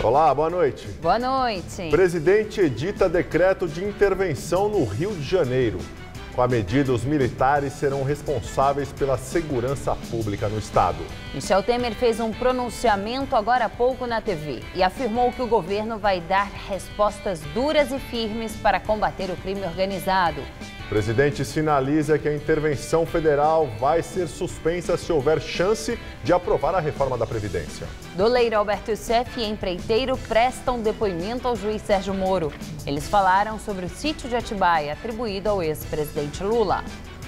Olá, boa noite. Boa noite. Presidente edita decreto de intervenção no Rio de Janeiro. Com a medida, os militares serão responsáveis pela segurança pública no estado. Michel Temer fez um pronunciamento agora há pouco na TV e afirmou que o governo vai dar respostas duras e firmes para combater o crime organizado. O presidente sinaliza que a intervenção federal vai ser suspensa se houver chance de aprovar a reforma da Previdência. Doleiro Alberto Youssef e empreiteiro prestam depoimento ao juiz Sérgio Moro. Eles falaram sobre o sítio de Atibaia, atribuído ao ex-presidente Lula.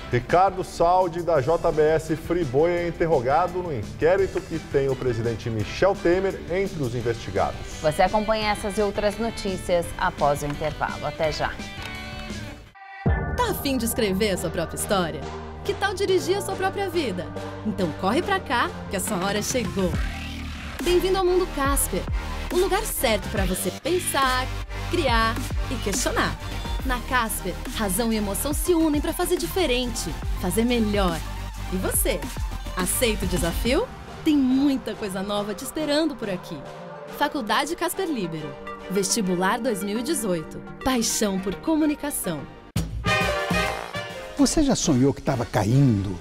Ricardo Saldi, da JBS Friboi, é interrogado no inquérito que tem o presidente Michel Temer entre os investigados. Você acompanha essas e outras notícias após o intervalo. Até já. Tá a fim de escrever a sua própria história? Que tal dirigir a sua própria vida? Então corre pra cá, que a sua hora chegou. Bem-vindo ao Mundo Casper, o lugar certo para você pensar, criar e questionar. Na Casper, razão e emoção se unem para fazer diferente, fazer melhor. E você? Aceita o desafio? Tem muita coisa nova te esperando por aqui. Faculdade Casper Libero. Vestibular 2018. Paixão por comunicação. Você já sonhou que estava caindo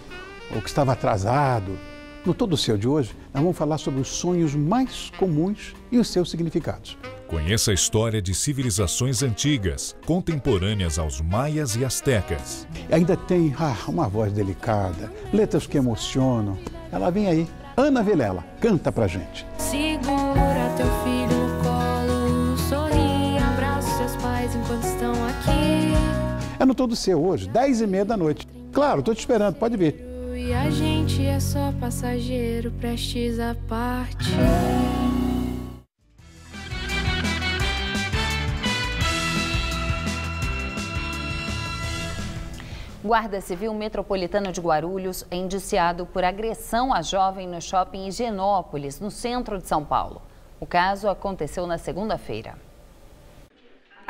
ou que estava atrasado? No Todo Seu de hoje, nós vamos falar sobre os sonhos mais comuns e os seus significados. Conheça a história de civilizações antigas, contemporâneas aos maias e astecas. E ainda tem uma voz delicada, letras que emocionam. Ela vem aí, Ana Vilela, canta pra gente. Segura teu filho no colo, sorri, abraça seus pais enquanto estão aqui. É no Todo Seu hoje, 10h30 da noite. Claro, tô te esperando, pode vir. E a gente é só passageiro, prestes a partir. Guarda Civil Metropolitano de Guarulhos é indiciado por agressão a jovem no shopping Higienópolis, no centro de São Paulo. O caso aconteceu na segunda-feira.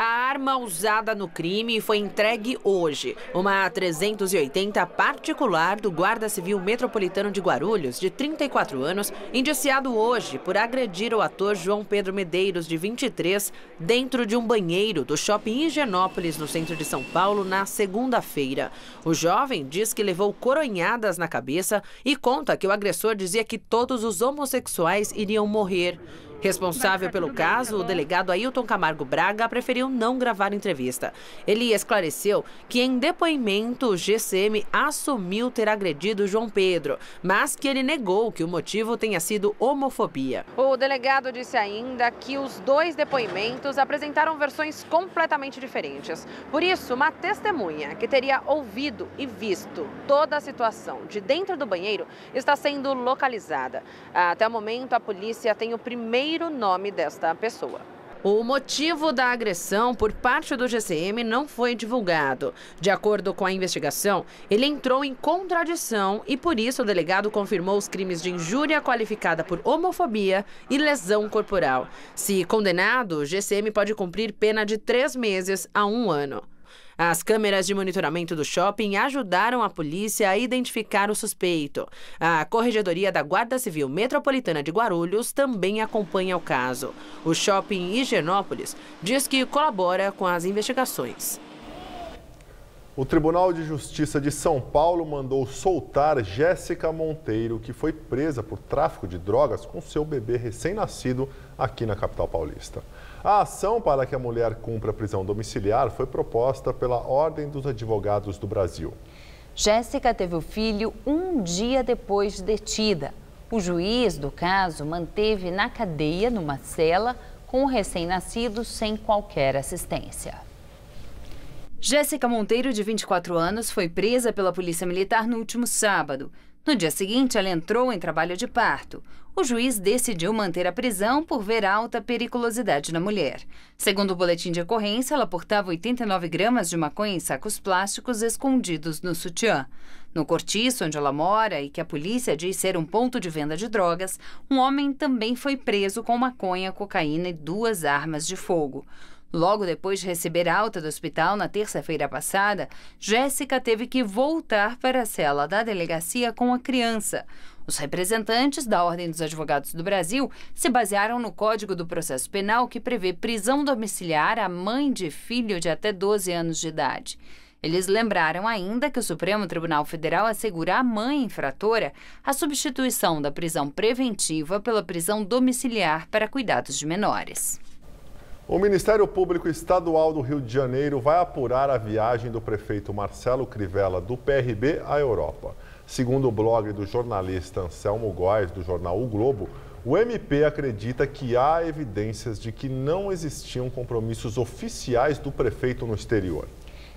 A arma usada no crime foi entregue hoje. Uma 380 particular do Guarda Civil Metropolitano de Guarulhos, de 34 anos, indiciado hoje por agredir o ator João Pedro Medeiros, de 23, dentro de um banheiro do shopping Higienópolis, no centro de São Paulo, na segunda-feira. O jovem diz que levou coronhadas na cabeça e conta que o agressor dizia que todos os homossexuais iriam morrer. Responsável pelo caso, o delegado Ailton Camargo Braga preferiu não gravar entrevista. Ele esclareceu que em depoimento o GCM assumiu ter agredido João Pedro, mas que ele negou que o motivo tenha sido homofobia. O delegado disse ainda que os dois depoimentos apresentaram versões completamente diferentes. Por isso, uma testemunha que teria ouvido e visto toda a situação de dentro do banheiro está sendo localizada. Até o momento, a polícia tem o primeiro nome desta pessoa. O motivo da agressão por parte do GCM não foi divulgado. De acordo com a investigação, ele entrou em contradição e por isso o delegado confirmou os crimes de injúria qualificada por homofobia e lesão corporal. Se condenado, o GCM pode cumprir pena de 3 meses a 1 ano. As câmeras de monitoramento do shopping ajudaram a polícia a identificar o suspeito. A Corregedoria da Guarda Civil Metropolitana de Guarulhos também acompanha o caso. O shopping Higienópolis diz que colabora com as investigações. O Tribunal de Justiça de São Paulo mandou soltar Jéssica Monteiro, que foi presa por tráfico de drogas com seu bebê recém-nascido aqui na capital paulista. A ação para que a mulher cumpra prisão domiciliar foi proposta pela Ordem dos Advogados do Brasil. Jéssica teve o filho um dia depois de detida. O juiz do caso manteve na cadeia, numa cela, com o recém-nascido sem qualquer assistência. Jéssica Monteiro, de 24 anos, foi presa pela Polícia Militar no último sábado. No dia seguinte, ela entrou em trabalho de parto. O juiz decidiu manter a prisão por ver alta periculosidade na mulher. Segundo o boletim de ocorrência, ela portava 89 gramas de maconha em sacos plásticos escondidos no sutiã. No cortiço onde ela mora e que a polícia diz ser um ponto de venda de drogas, um homem também foi preso com maconha, cocaína e 2 armas de fogo. Logo depois de receber alta do hospital na terça-feira passada, Jéssica teve que voltar para a cela da delegacia com a criança. Os representantes da Ordem dos Advogados do Brasil se basearam no Código do Processo Penal, que prevê prisão domiciliar à mãe de filho de até 12 anos de idade. Eles lembraram ainda que o Supremo Tribunal Federal assegura à mãe infratora a substituição da prisão preventiva pela prisão domiciliar para cuidados de menores. O Ministério Público Estadual do Rio de Janeiro vai apurar a viagem do prefeito Marcelo Crivella, do PRB, à Europa. Segundo o blog do jornalista Anselmo Góes, do jornal O Globo, o MP acredita que há evidências de que não existiam compromissos oficiais do prefeito no exterior.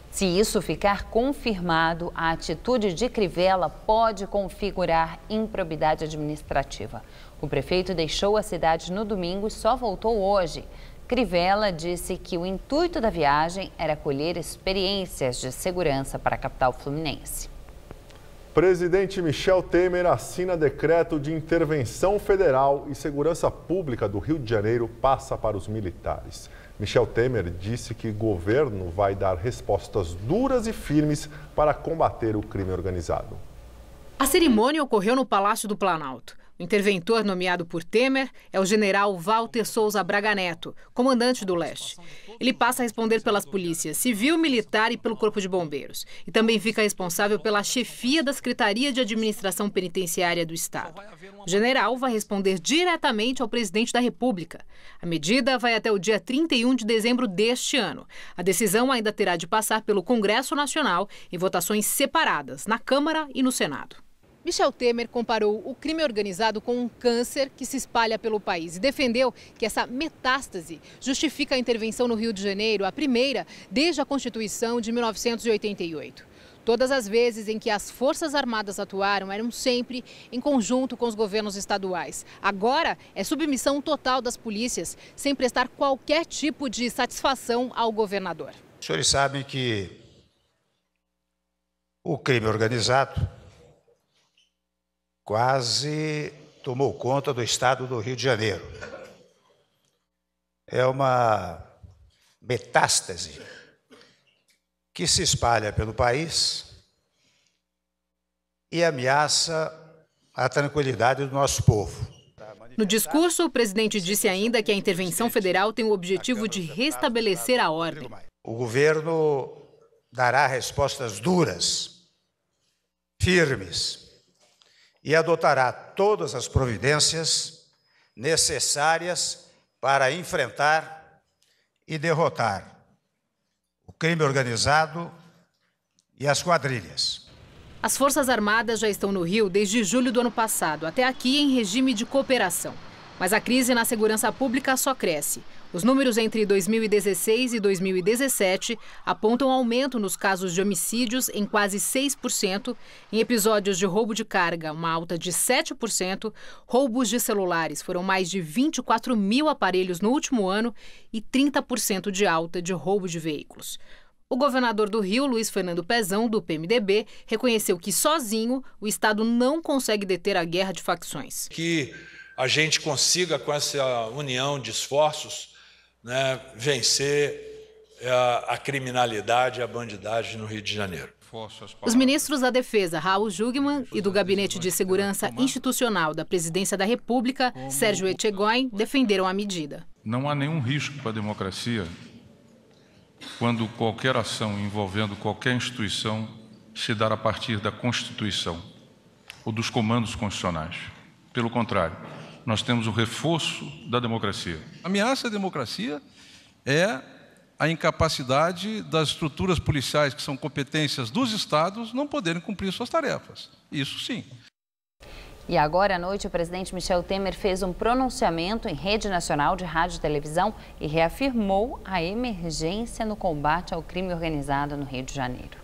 Se isso ficar confirmado, a atitude de Crivella pode configurar improbidade administrativa. O prefeito deixou a cidade no domingo e só voltou hoje. Crivella disse que o intuito da viagem era colher experiências de segurança para a capital fluminense. Presidente Michel Temer assina decreto de intervenção federal e segurança pública do Rio de Janeiro passa para os militares. Michel Temer disse que o governo vai dar respostas duras e firmes para combater o crime organizado. A cerimônia ocorreu no Palácio do Planalto. O interventor nomeado por Temer é o general Walter Souza Braga Neto, comandante do Leste. Ele passa a responder pelas polícias civil, militar e pelo Corpo de Bombeiros. E também fica responsável pela chefia da Secretaria de Administração Penitenciária do Estado. O general vai responder diretamente ao presidente da República. A medida vai até o dia 31 de dezembro deste ano. A decisão ainda terá de passar pelo Congresso Nacional em votações separadas, na Câmara e no Senado. Michel Temer comparou o crime organizado com um câncer que se espalha pelo país e defendeu que essa metástase justifica a intervenção no Rio de Janeiro, a primeira desde a Constituição de 1988. Todas as vezes em que as Forças Armadas atuaram eram sempre em conjunto com os governos estaduais. Agora é submissão total das polícias, sem prestar qualquer tipo de satisfação ao governador. Os senhores sabem que o crime organizado quase tomou conta do estado do Rio de Janeiro. É uma metástase que se espalha pelo país e ameaça a tranquilidade do nosso povo. No discurso, o presidente disse ainda que a intervenção federal tem o objetivo de restabelecer a ordem. O governo dará respostas duras, firmes, e adotará todas as providências necessárias para enfrentar e derrotar o crime organizado e as quadrilhas. As Forças Armadas já estão no Rio desde julho do ano passado, até aqui em regime de cooperação. Mas a crise na segurança pública só cresce. Os números entre 2016 e 2017 apontam aumento nos casos de homicídios em quase 6%, em episódios de roubo de carga, uma alta de 7%, roubos de celulares foram mais de 24 mil aparelhos no último ano e 30% de alta de roubo de veículos. O governador do Rio, Luiz Fernando Pezão, do PMDB, reconheceu que sozinho o Estado não consegue deter a guerra de facções. Que a gente consiga, com essa união de esforços, vencer a criminalidade e a bandidagem no Rio de Janeiro. Os ministros da Defesa, Raul Jungmann, e do Gabinete de Segurança Institucional da Presidência da República, Sérgio Etchegóin, defenderam a medida. Não há nenhum risco para a democracia quando qualquer ação envolvendo qualquer instituição se dar a partir da Constituição ou dos comandos constitucionais. Pelo contrário, nós temos o reforço da democracia. A ameaça à democracia é a incapacidade das estruturas policiais, que são competências dos estados, não poderem cumprir suas tarefas. Isso sim. E agora à noite, o presidente Michel Temer fez um pronunciamento em rede nacional de rádio e televisão e reafirmou a emergência no combate ao crime organizado no Rio de Janeiro.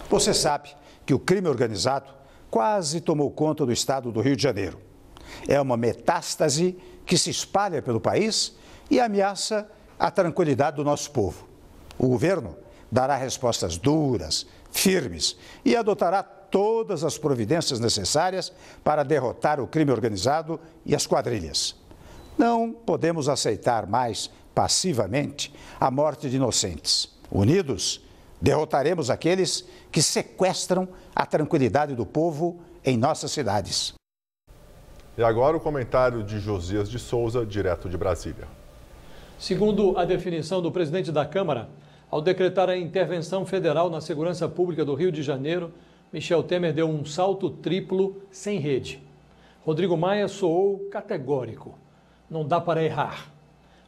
Você sabe que o crime organizado quase tomou conta do estado do Rio de Janeiro. É uma metástase que se espalha pelo país e ameaça a tranquilidade do nosso povo. O governo dará respostas duras, firmes e adotará todas as providências necessárias para derrotar o crime organizado e as quadrilhas. Não podemos aceitar mais passivamente a morte de inocentes. Unidos, derrotaremos aqueles que sequestram a tranquilidade do povo em nossas cidades. E agora o comentário de Josias de Souza, direto de Brasília. Segundo a definição do presidente da Câmara, ao decretar a intervenção federal na segurança pública do Rio de Janeiro, Michel Temer deu um salto triplo sem rede. Rodrigo Maia soou categórico. Não dá para errar.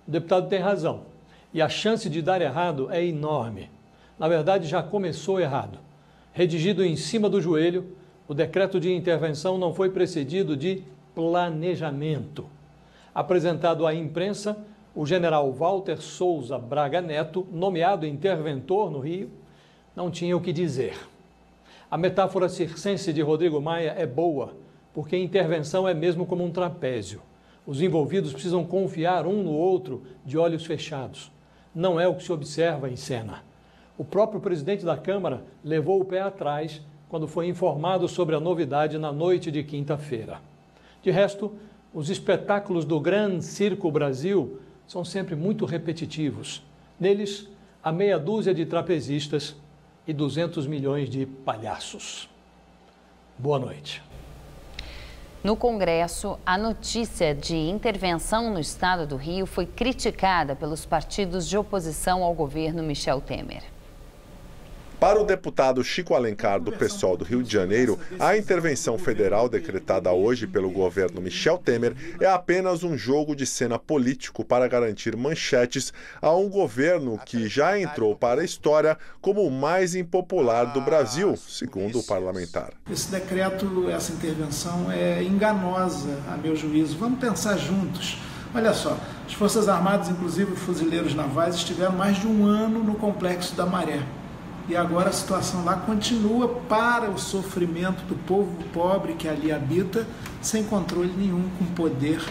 O deputado tem razão. E a chance de dar errado é enorme. Na verdade, já começou errado. Redigido em cima do joelho, o decreto de intervenção não foi precedido de planejamento. Apresentado à imprensa, o general Walter Souza Braga Neto, nomeado interventor no Rio, não tinha o que dizer. A metáfora circense de Rodrigo Maia é boa, porque intervenção é mesmo como um trapézio. Os envolvidos precisam confiar um no outro de olhos fechados. Não é o que se observa em cena. O próprio presidente da Câmara levou o pé atrás quando foi informado sobre a novidade na noite de quinta-feira. De resto, os espetáculos do Gran Circo Brasil são sempre muito repetitivos. Neles, há meia dúzia de trapezistas e 200 milhões de palhaços. Boa noite. No Congresso, a notícia de intervenção no estado do Rio foi criticada pelos partidos de oposição ao governo Michel Temer. Para o deputado Chico Alencar, do PSOL do Rio de Janeiro, a intervenção federal decretada hoje pelo governo Michel Temer é apenas um jogo de cena político para garantir manchetes a um governo que já entrou para a história como o mais impopular do Brasil, segundo o parlamentar. Esse decreto, essa intervenção é enganosa, a meu juízo. Vamos pensar juntos. Olha só, as Forças Armadas, inclusive os fuzileiros navais, estiveram mais de um ano no Complexo da Maré. E agora a situação lá continua para o sofrimento do povo pobre que ali habita, sem controle nenhum, com poder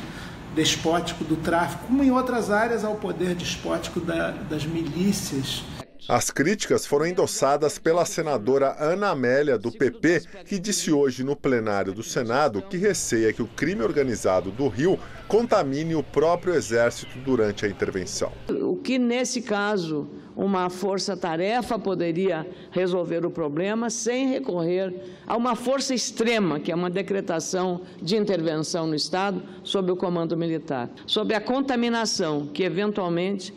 despótico do tráfico, como em outras áreas ao poder despótico das milícias. As críticas foram endossadas pela senadora Ana Amélia, do PP, que disse hoje no plenário do Senado que receia que o crime organizado do Rio contamine o próprio Exército durante a intervenção. O que, nesse caso, uma força-tarefa poderia resolver o problema sem recorrer a uma força extrema, que é uma decretação de intervenção no Estado sob o comando militar, sob a contaminação que, eventualmente,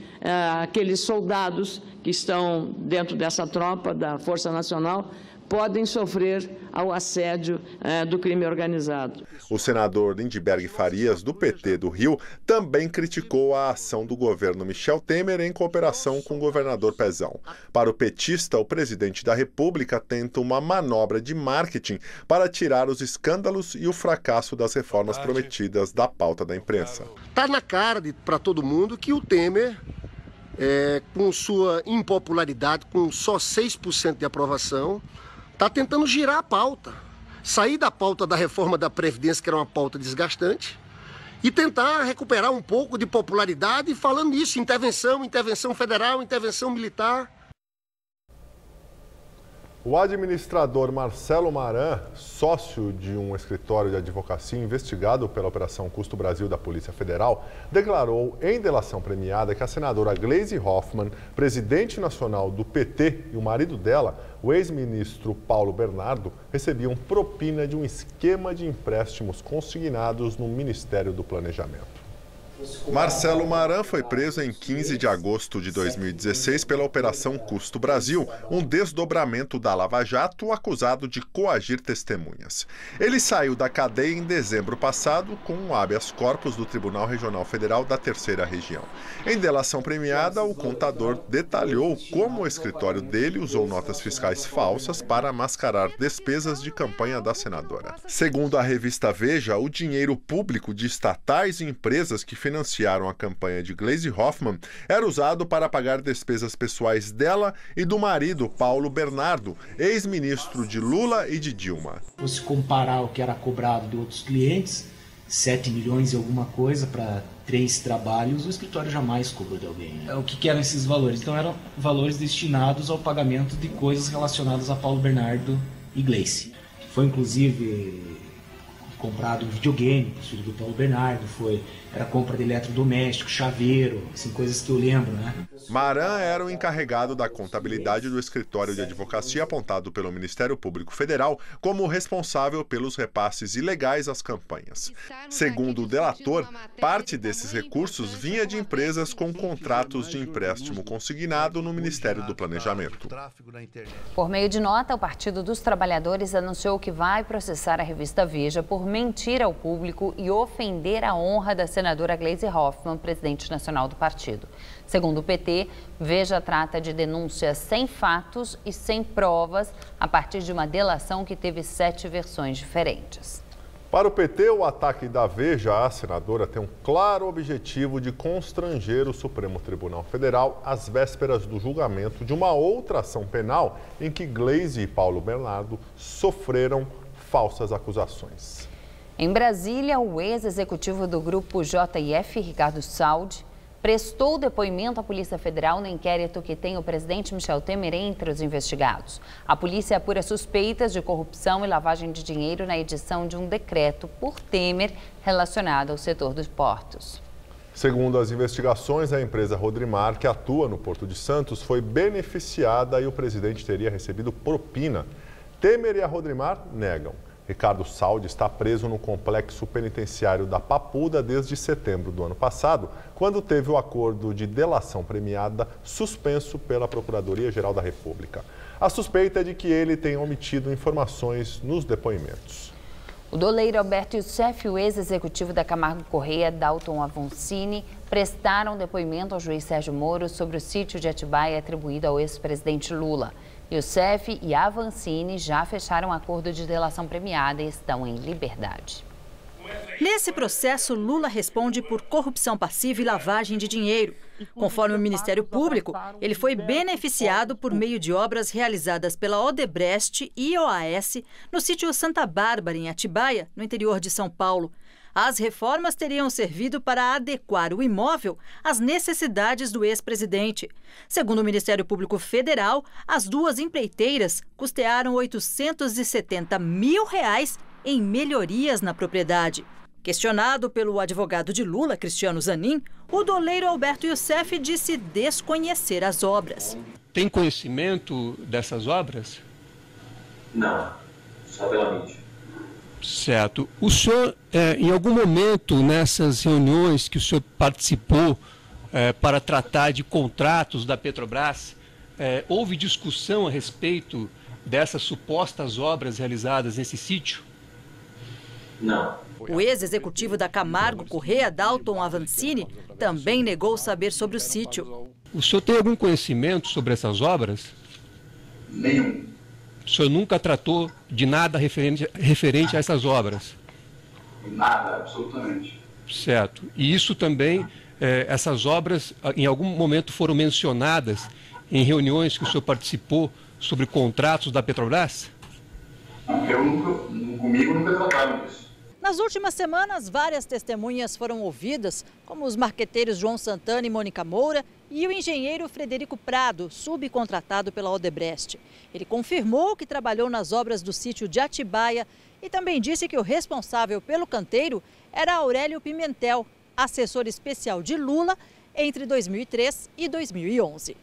aqueles soldados que estão dentro dessa tropa da Força Nacional podem sofrer ao assédio do crime organizado. O senador Lindbergh Farias, do PT do Rio, também criticou a ação do governo Michel Temer em cooperação com o governador Pezão. Para o petista, o presidente da República tenta uma manobra de marketing para tirar os escândalos e o fracasso das reformas prometidas da pauta da imprensa. Está na cara para todo mundo que o Temer, com sua impopularidade, com só 6% de aprovação, está tentando girar a pauta, sair da pauta da reforma da Previdência, que era uma pauta desgastante, e tentar recuperar um pouco de popularidade falando nisso, intervenção federal, intervenção militar. O administrador Marcelo Maran, sócio de um escritório de advocacia investigado pela Operação Custo Brasil da Polícia Federal, declarou em delação premiada que a senadora Gleisi Hoffmann, presidente nacional do PT, e o marido dela, o ex-ministro Paulo Bernardo, recebiam propina de um esquema de empréstimos consignados no Ministério do Planejamento. Marcelo Maran foi preso em 15 de agosto de 2016 pela Operação Custo Brasil, um desdobramento da Lava Jato acusado de coagir testemunhas. Ele saiu da cadeia em dezembro passado com um habeas corpus do Tribunal Regional Federal da Terceira Região. Em delação premiada, o contador detalhou como o escritório dele usou notas fiscais falsas para mascarar despesas de campanha da senadora. Segundo a revista Veja, o dinheiro público de estatais e empresas que financiaram a campanha de Gleisi Hoffmann era usado para pagar despesas pessoais dela e do marido, Paulo Bernardo, ex-ministro de Lula e de Dilma. Se comparar o que era cobrado de outros clientes, 7 milhões e alguma coisa para 3 trabalhos, o escritório jamais cobrou de alguém. O que eram esses valores? Então eram valores destinados ao pagamento de coisas relacionadas a Paulo Bernardo e Gleisi. Foi inclusive comprado um videogame para o filho do Paulo Bernardo, era compra de eletrodoméstico, chaveiro, assim, coisas que eu lembro, né? Maran era o encarregado da contabilidade do escritório de advocacia apontado pelo Ministério Público Federal como responsável pelos repasses ilegais às campanhas. Segundo o delator, parte desses recursos vinha de empresas com contratos de empréstimo consignado no Ministério do Planejamento. Por meio de nota, o Partido dos Trabalhadores anunciou que vai processar a revista Veja por mentir ao público e ofender a honra da senadora Gleisi Hoffmann, presidente nacional do partido. Segundo o PT, Veja trata de denúncias sem fatos e sem provas, a partir de uma delação que teve 7 versões diferentes. Para o PT, o ataque da Veja à senadora tem um claro objetivo de constranger o Supremo Tribunal Federal às vésperas do julgamento de uma outra ação penal em que Gleisi e Paulo Bernardo sofreram falsas acusações. Em Brasília, o ex-executivo do grupo JF, Ricardo Saldi, prestou depoimento à Polícia Federal no inquérito que tem o presidente Michel Temer entre os investigados. A polícia apura suspeitas de corrupção e lavagem de dinheiro na edição de um decreto por Temer relacionado ao setor dos portos. Segundo as investigações, a empresa Rodrimar, que atua no Porto de Santos, foi beneficiada e o presidente teria recebido propina. Temer e a Rodrimar negam. Ricardo Saldi está preso no complexo penitenciário da Papuda desde setembro do ano passado, quando teve o acordo de delação premiada suspenso pela Procuradoria-Geral da República. A suspeita é de que ele tenha omitido informações nos depoimentos. O doleiro Alberto Youssef e o ex-executivo da Camargo Correia, Dalton Avancini, prestaram depoimento ao juiz Sérgio Moro sobre o sítio de Atibaia atribuído ao ex-presidente Lula. Youssef e Avancini já fecharam acordo de delação premiada e estão em liberdade. Nesse processo, Lula responde por corrupção passiva e lavagem de dinheiro. Conforme o Ministério Público, ele foi beneficiado por meio de obras realizadas pela Odebrecht e OAS no sítio Santa Bárbara, em Atibaia, no interior de São Paulo. As reformas teriam servido para adequar o imóvel às necessidades do ex-presidente. Segundo o Ministério Público Federal, as duas empreiteiras custearam R$870 mil em melhorias na propriedade. Questionado pelo advogado de Lula, Cristiano Zanin, o doleiro Alberto Youssef disse desconhecer as obras. Tem conhecimento dessas obras? Não, só pela mídia. Certo. O senhor, em algum momento nessas reuniões que o senhor participou para tratar de contratos da Petrobras, houve discussão a respeito dessas supostas obras realizadas nesse sítio? Não. O ex-executivo da Camargo Correia, Dalton Avancini, também negou saber sobre o sítio. O senhor tem algum conhecimento sobre essas obras? Nenhum. O senhor nunca tratou de nada referente a essas obras? Nada, absolutamente. Certo. E isso também, essas obras, em algum momento foram mencionadas em reuniões que o senhor participou sobre contratos da Petrobras? Comigo nunca trataram disso. Nas últimas semanas, várias testemunhas foram ouvidas, como os marqueteiros João Santana e Mônica Moura e o engenheiro Frederico Prado, subcontratado pela Odebrecht. Ele confirmou que trabalhou nas obras do sítio de Atibaia e também disse que o responsável pelo canteiro era Aurélio Pimentel, assessor especial de Lula entre 2003 e 2011.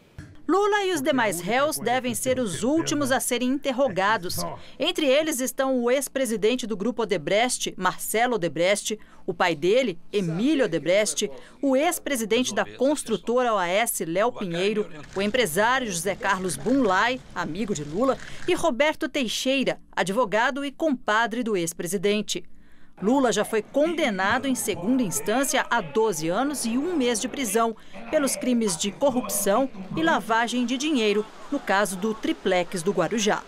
Lula e os demais réus devem ser os últimos a serem interrogados. Entre eles estão o ex-presidente do grupo Odebrecht, Marcelo Odebrecht, o pai dele, Emílio Odebrecht, o ex-presidente da construtora OAS, Léo Pinheiro, o empresário José Carlos Bunlai, amigo de Lula, e Roberto Teixeira, advogado e compadre do ex-presidente. Lula já foi condenado em segunda instância a 12 anos e 1 mês de prisão pelos crimes de corrupção e lavagem de dinheiro, no caso do triplex do Guarujá.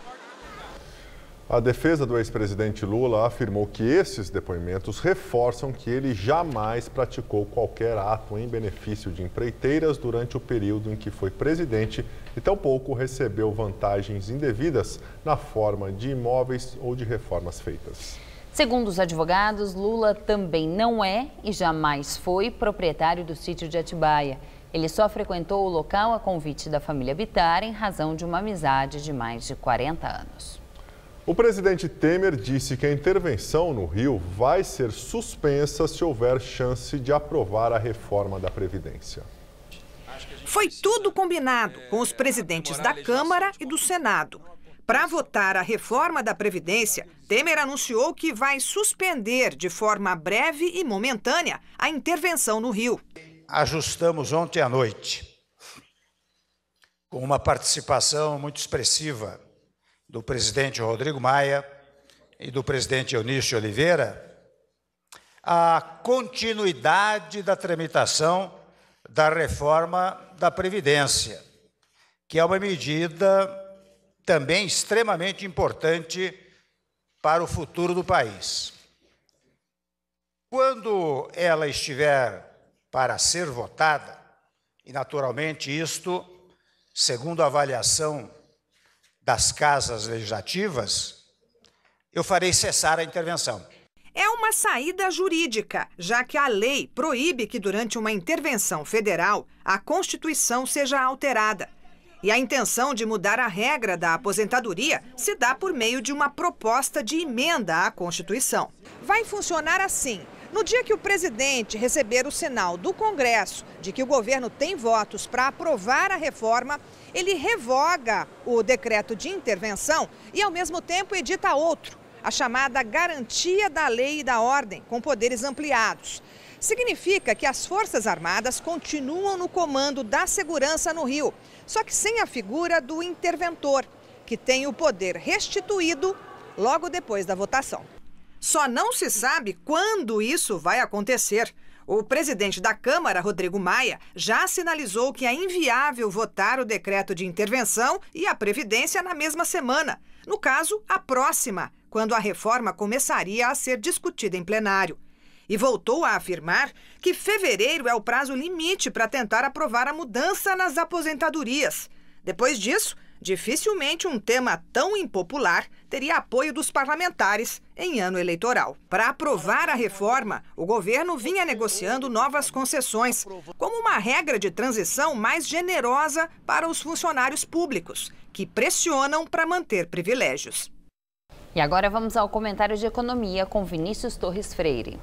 A defesa do ex-presidente Lula afirmou que esses depoimentos reforçam que ele jamais praticou qualquer ato em benefício de empreiteiras durante o período em que foi presidente e tampouco recebeu vantagens indevidas na forma de imóveis ou de reformas feitas. Segundo os advogados, Lula também não é e jamais foi proprietário do sítio de Atibaia. Ele só frequentou o local a convite da família Bittar em razão de uma amizade de mais de 40 anos. O presidente Temer disse que a intervenção no Rio vai ser suspensa se houver chance de aprovar a reforma da Previdência. Foi tudo combinado com os presidentes da Câmara e do Senado. Para votar a reforma da Previdência, Temer anunciou que vai suspender de forma breve e momentânea a intervenção no Rio. Ajustamos ontem à noite, com uma participação muito expressiva do presidente Rodrigo Maia e do presidente Eunício Oliveira, a continuidade da tramitação da reforma da Previdência, que é uma medida também extremamente importante para o futuro do país. Quando ela estiver para ser votada, e naturalmente isto, segundo a avaliação das casas legislativas, eu farei cessar a intervenção. É uma saída jurídica, já que a lei proíbe que durante uma intervenção federal a Constituição seja alterada. E a intenção de mudar a regra da aposentadoria se dá por meio de uma proposta de emenda à Constituição. Vai funcionar assim. No dia que o presidente receber o sinal do Congresso de que o governo tem votos para aprovar a reforma, ele revoga o decreto de intervenção e, ao mesmo tempo, edita outro, a chamada Garantia da Lei e da Ordem, com poderes ampliados. Significa que as Forças Armadas continuam no comando da segurança no Rio, só que sem a figura do interventor, que tem o poder restituído logo depois da votação. Só não se sabe quando isso vai acontecer. O presidente da Câmara, Rodrigo Maia, já sinalizou que é inviável votar o decreto de intervenção e a Previdência na mesma semana. No caso, a próxima, quando a reforma começaria a ser discutida em plenário. E voltou a afirmar que fevereiro é o prazo limite para tentar aprovar a mudança nas aposentadorias. Depois disso, dificilmente um tema tão impopular teria apoio dos parlamentares em ano eleitoral. Para aprovar a reforma, o governo vinha negociando novas concessões, como uma regra de transição mais generosa para os funcionários públicos, que pressionam para manter privilégios. E agora vamos ao comentário de economia com Vinícius Torres Freire.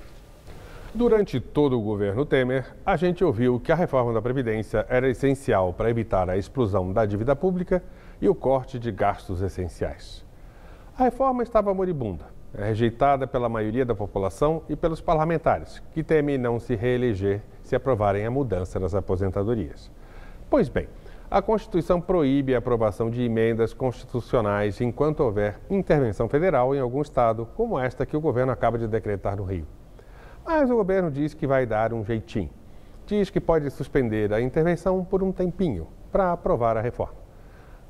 Durante todo o governo Temer, a gente ouviu que a reforma da Previdência era essencial para evitar a explosão da dívida pública e o corte de gastos essenciais. A reforma estava moribunda, rejeitada pela maioria da população e pelos parlamentares, que temem não se reeleger se aprovarem a mudança nas aposentadorias. Pois bem, a Constituição proíbe a aprovação de emendas constitucionais enquanto houver intervenção federal em algum estado, como esta que o governo acaba de decretar no Rio. Mas o governo diz que vai dar um jeitinho. Diz que pode suspender a intervenção por um tempinho, para aprovar a reforma.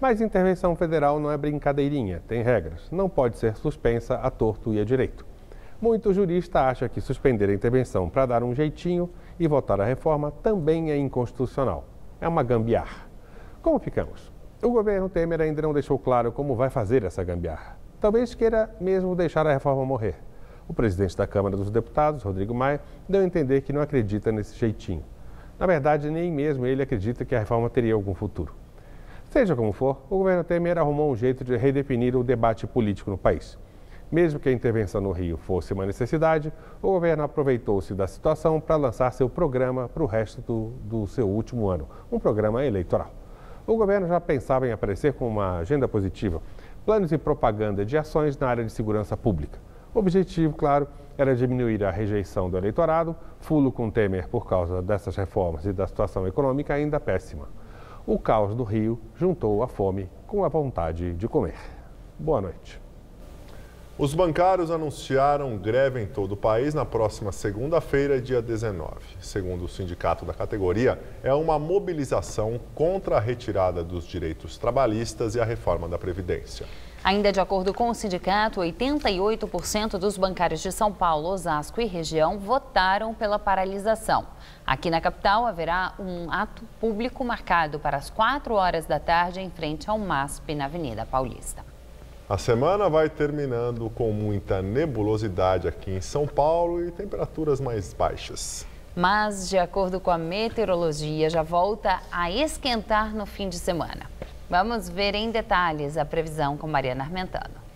Mas intervenção federal não é brincadeirinha, tem regras. Não pode ser suspensa à torto e à direito. Muito jurista acha que suspender a intervenção para dar um jeitinho e votar a reforma também é inconstitucional. É uma gambiarra. Como ficamos? O governo Temer ainda não deixou claro como vai fazer essa gambiarra. Talvez queira mesmo deixar a reforma morrer. O presidente da Câmara dos Deputados, Rodrigo Maia, deu a entender que não acredita nesse jeitinho. Na verdade, nem mesmo ele acredita que a reforma teria algum futuro. Seja como for, o governo Temer arrumou um jeito de redefinir o debate político no país. Mesmo que a intervenção no Rio fosse uma necessidade, o governo aproveitou-se da situação para lançar seu programa para o resto do seu último ano, um programa eleitoral. O governo já pensava em aparecer com uma agenda positiva, planos e propaganda de ações na área de segurança pública. O objetivo, claro, era diminuir a rejeição do eleitorado, fulo com Temer por causa dessas reformas e da situação econômica ainda péssima. O caos do Rio juntou a fome com a vontade de comer. Boa noite. Os bancários anunciaram greve em todo o país na próxima segunda-feira, dia 19. Segundo o sindicato da categoria, é uma mobilização contra a retirada dos direitos trabalhistas e a reforma da Previdência. Ainda de acordo com o sindicato, 88% dos bancários de São Paulo, Osasco e região votaram pela paralisação. Aqui na capital haverá um ato público marcado para as 4 horas da tarde em frente ao MASP na Avenida Paulista. A semana vai terminando com muita nebulosidade aqui em São Paulo e temperaturas mais baixas. Mas, de acordo com a meteorologia, já volta a esquentar no fim de semana. Vamos ver em detalhes a previsão com Mariana Armentano.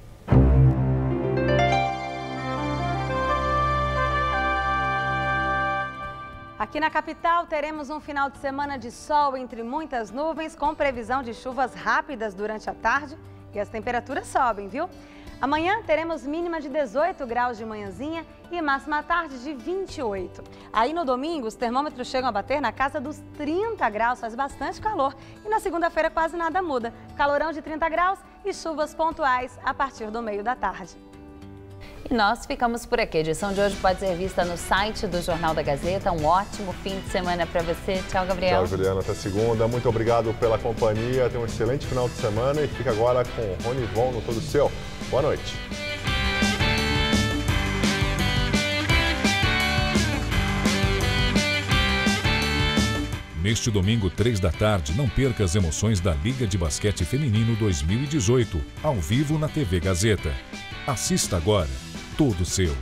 Aqui na capital teremos um final de semana de sol entre muitas nuvens, com previsão de chuvas rápidas durante a tarde e as temperaturas sobem, viu? Amanhã teremos mínima de 18 graus de manhãzinha e máxima à tarde de 28. Aí no domingo os termômetros chegam a bater na casa dos 30 graus, faz bastante calor. E na segunda-feira quase nada muda, calorão de 30 graus e chuvas pontuais a partir do meio da tarde. E nós ficamos por aqui. A edição de hoje pode ser vista no site do Jornal da Gazeta. Um ótimo fim de semana para você. Tchau, Gabriel. Tchau, Juliana. Até segunda. Muito obrigado pela companhia. Tenha um excelente final de semana e fica agora com o Rony Von no Todo Seu. Boa noite. Neste domingo, 3 da tarde, não perca as emoções da Liga de Basquete Feminino 2018, ao vivo na TV Gazeta. Assista agora. Todo Seu.